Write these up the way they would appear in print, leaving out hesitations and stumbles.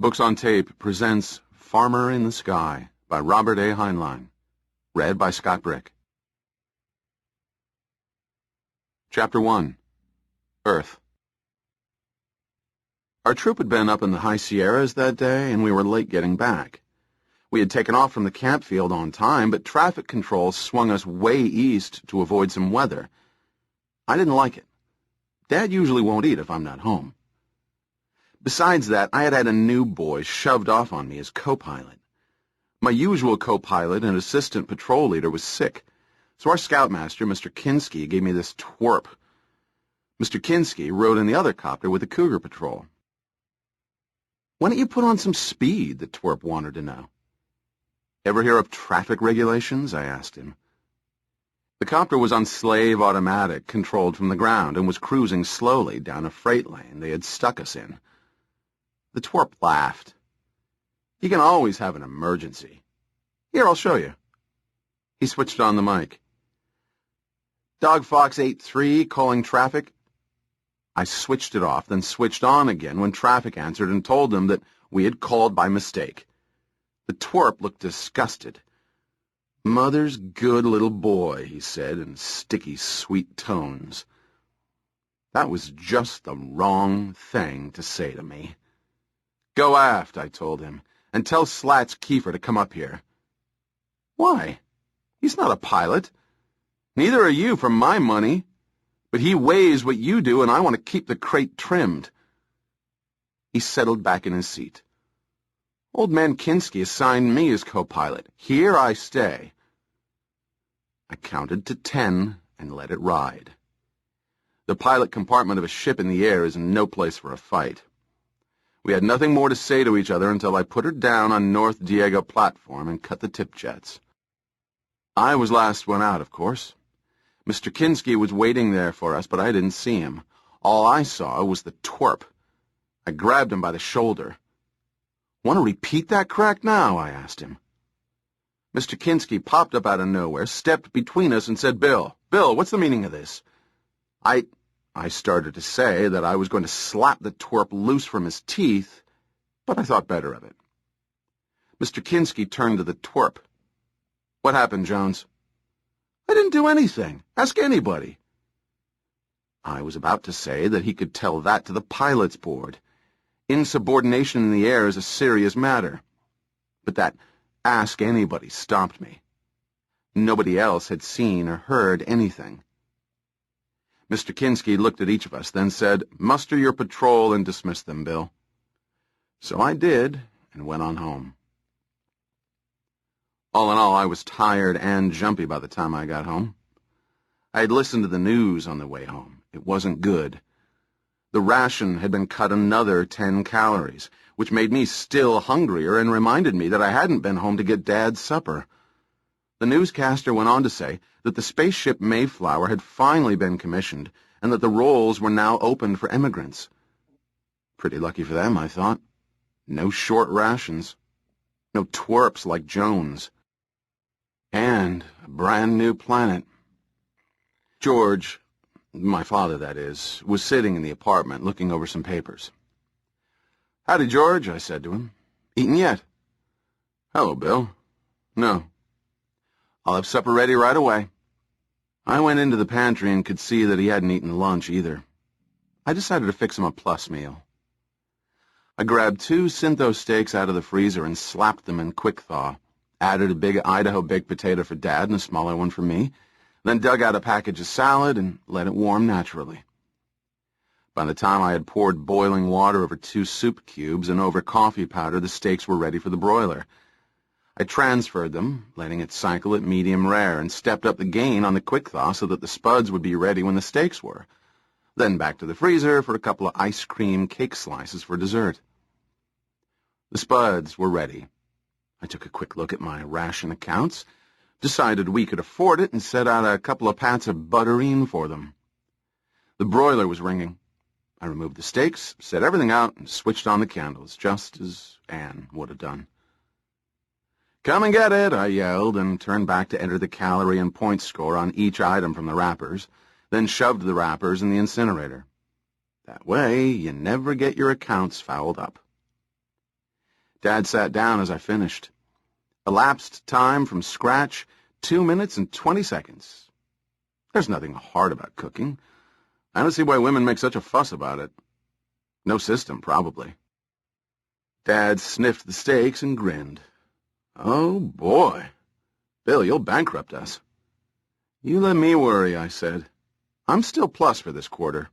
Books on Tape presents Farmer in the Sky by Robert A. Heinlein. Read by Scott Brick. Chapter 1. Earth. Our troop had been up in the high Sierras that day, and we were late getting back. We had taken off from the camp field on time, but traffic control swung us way east to avoid some weather. I didn't like it. Dad usually won't eat if I'm not home. Besides that, I had had a new boy shoved off on me as co-pilot. My usual co-pilot and assistant patrol leader was sick, so our scoutmaster, Mr. Kinski, gave me this twerp. Mr. Kinski rode in the other copter with the Cougar Patrol. "Why don't you put on some speed?" the twerp wanted to know. "Ever hear of traffic regulations?" I asked him. The copter was on slave automatic, controlled from the ground, and was cruising slowly down a freight lane they had stuck us in. The twerp laughed. "You can always have an emergency. Here, I'll show you." He switched on the mic. "Dog Fox 83 calling traffic." I switched it off, then switched on again when traffic answered and told them that we had called by mistake. The twerp looked disgusted. "Mother's good little boy," he said in sticky, sweet tones. That was just the wrong thing to say to me. "Go aft," I told him, "and tell Slats Kiefer to come up here." "Why? He's not a pilot. Neither are you for my money. But he weighs what you do, and I want to keep the crate trimmed." He settled back in his seat. "Old man Kinski assigned me as co-pilot. Here I stay." I counted to 10 and let it ride. The pilot compartment of a ship in the air is no place for a fight. We had nothing more to say to each other until I put her down on North Diego platform and cut the tip jets. I was last one out, of course. Mr. Kinski was waiting there for us, but I didn't see him. All I saw was the twerp. I grabbed him by the shoulder. "Want to repeat that crack now?" I asked him. Mr. Kinski popped up out of nowhere, stepped between us, and said, Bill, what's the meaning of this?" I started to say that I was going to slap the twerp loose from his teeth, but I thought better of it. Mr. Kinski turned to the twerp. "What happened, Jones?" "I didn't do anything. Ask anybody." I was about to say that he could tell that to the pilot's board. Insubordination in the air is a serious matter. But that "ask anybody" stopped me. Nobody else had seen or heard anything. Mr. Kinski looked at each of us, then said, "Muster your patrol and dismiss them, Bill." So I did, and went on home. All in all, I was tired and jumpy by the time I got home. I had listened to the news on the way home. It wasn't good. The ration had been cut another 10 calories, which made me still hungrier and reminded me that I hadn't been home to get Dad's supper. The newscaster went on to say that the spaceship Mayflower had finally been commissioned and that the rolls were now opened for emigrants. Pretty lucky for them, I thought. No short rations. No twerps like Jones. And a brand new planet. George, my father that is, was sitting in the apartment looking over some papers. "Howdy, George," I said to him. "Eaten yet?" "Hello, Bill." "No." "I'll have supper ready right away." I went into the pantry and could see that he hadn't eaten lunch either. I decided to fix him a plus meal. I grabbed 2 Syntho steaks out of the freezer and slapped them in quick thaw, added a big Idaho baked potato for Dad and a smaller one for me, then dug out a package of salad and let it warm naturally. By the time I had poured boiling water over 2 soup cubes and over coffee powder, the steaks were ready for the broiler. I transferred them, letting it cycle at medium rare, and stepped up the gain on the quick thaw so that the spuds would be ready when the steaks were. Then back to the freezer for a couple of ice cream cake slices for dessert. The spuds were ready. I took a quick look at my ration accounts, decided we could afford it, and set out a couple of pats of butterine for them. The broiler was ringing. I removed the steaks, set everything out, and switched on the candles, just as Anne would have done. "Come and get it," I yelled, and turned back to enter the calorie and point score on each item from the wrappers, then shoved the wrappers in the incinerator. That way, you never get your accounts fouled up. Dad sat down as I finished. Elapsed time from scratch, 2 minutes and 20 seconds. There's nothing hard about cooking. I don't see why women make such a fuss about it. No system, probably. Dad sniffed the steaks and grinned. Oh, boy. Bill, you'll bankrupt us. You let me worry, I said. I'm still plus for this quarter.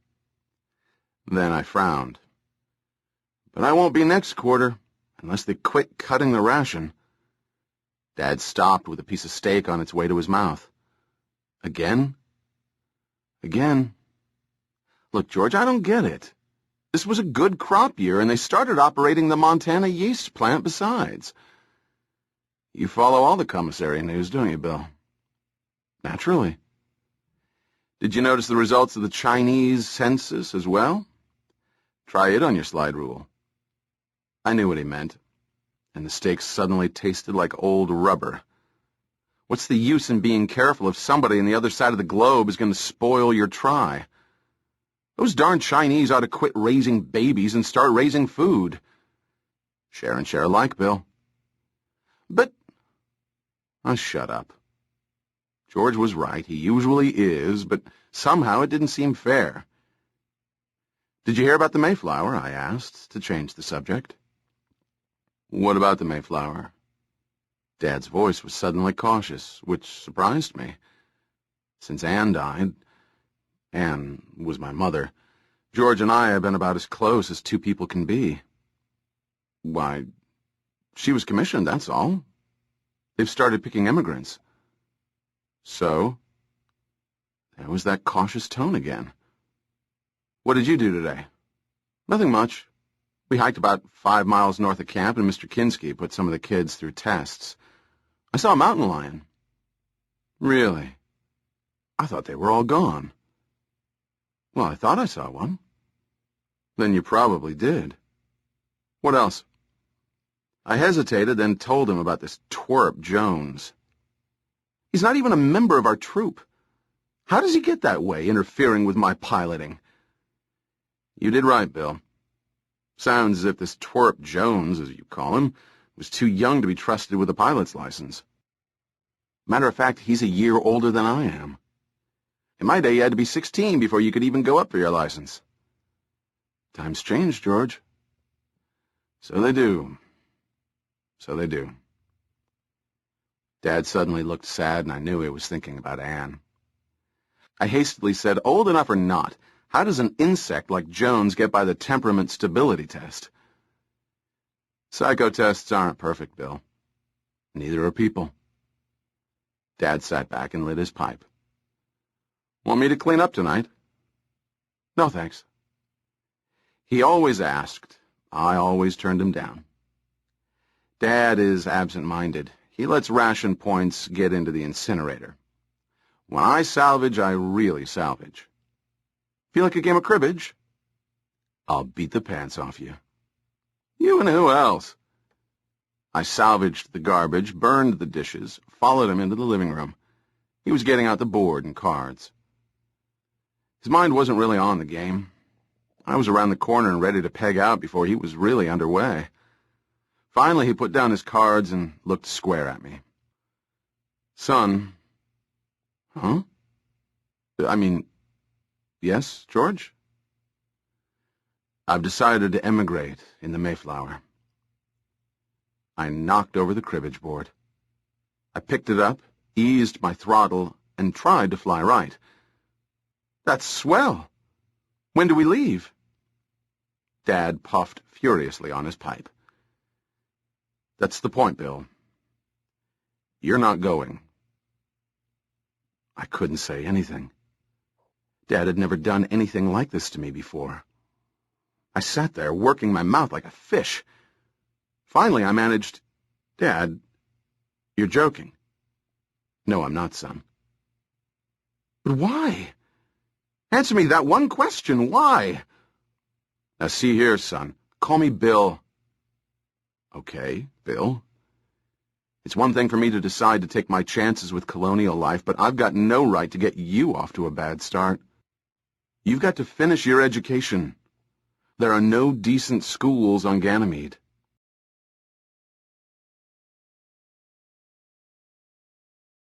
Then I frowned. But I won't be next quarter, unless they quit cutting the ration. Dad stopped with a piece of steak on its way to his mouth. Again? Again. Look, George, I don't get it. This was a good crop year, and they started operating the Montana yeast plant besides. You follow all the commissary news, don't you, Bill? Naturally. Did you notice the results of the Chinese census as well? Try it on your slide rule. I knew what he meant, and the steaks suddenly tasted like old rubber. What's the use in being careful if somebody on the other side of the globe is going to spoil your try? Those darn Chinese ought to quit raising babies and start raising food. Share and share alike, Bill. But... shut up. George was right. He usually is, but somehow it didn't seem fair. Did you hear about the Mayflower? I asked, to change the subject. What about the Mayflower? Dad's voice was suddenly cautious, which surprised me. Since Anne died, Anne was my mother, George and I have been about as close as two people can be. Why, she was commissioned, that's all. They've started picking immigrants. So? There was that cautious tone again. What did you do today? Nothing much. We hiked about 5 miles north of camp, and Mr. Kinski put some of the kids through tests. I saw a mountain lion. Really? I thought they were all gone. Well, I thought I saw one. Then you probably did. What else? I hesitated, then told him about this twerp Jones. He's not even a member of our troop. How does he get that way, interfering with my piloting? You did right, Bill. Sounds as if this twerp Jones, as you call him, was too young to be trusted with a pilot's license. Matter of fact, he's a year older than I am. In my day, you had to be 16 before you could even go up for your license. Times change, George. So they do. So they do. Dad suddenly looked sad, and I knew he was thinking about Anne. I hastily said, old enough or not, how does an insect like Jones get by the temperament stability test? Psycho tests aren't perfect, Bill. Neither are people. Dad sat back and lit his pipe. Want me to clean up tonight? No, thanks. He always asked. I always turned him down. Dad is absent-minded. He lets ration points get into the incinerator. When I salvage, I really salvage. Feel like a game of cribbage? I'll beat the pants off you. You and who else? I salvaged the garbage, burned the dishes, followed him into the living room. He was getting out the board and cards. His mind wasn't really on the game. I was around the corner and ready to peg out before he was really underway. Finally, he put down his cards and looked square at me. Son. Huh? Yes, George? I've decided to emigrate in the Mayflower. I knocked over the cribbage board. I picked it up, eased my throttle, and tried to fly right. That's swell. When do we leave? Dad puffed furiously on his pipe. That's the point, Bill. You're not going. I couldn't say anything. Dad had never done anything like this to me before. I sat there, working my mouth like a fish. Finally, I managed, Dad, you're joking. No, I'm not, son. But why? Answer me that one question, why? Now, see here, son. Call me Bill. Okay, Bill. It's one thing for me to decide to take my chances with colonial life, but I've got no right to get you off to a bad start. You've got to finish your education. There are no decent schools on Ganymede.